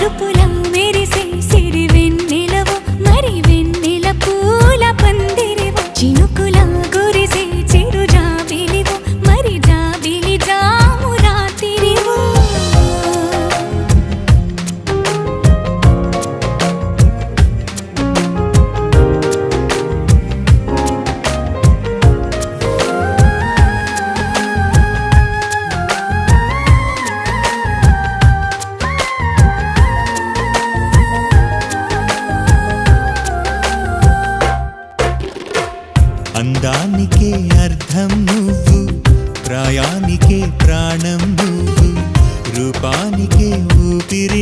మెరుపులా మెరిసే సిరి వెన్నెలవో మరి వెన్నెల పూల పందిరివో చినుకులా గురిసే చిరు జాబిలివో మరి జాబిలి జాము రాత్రివో అందానికే అర్థం నువ్వు, ప్రాయానికే ప్రాణం నువ్వు, రూపానికే ఊపిరి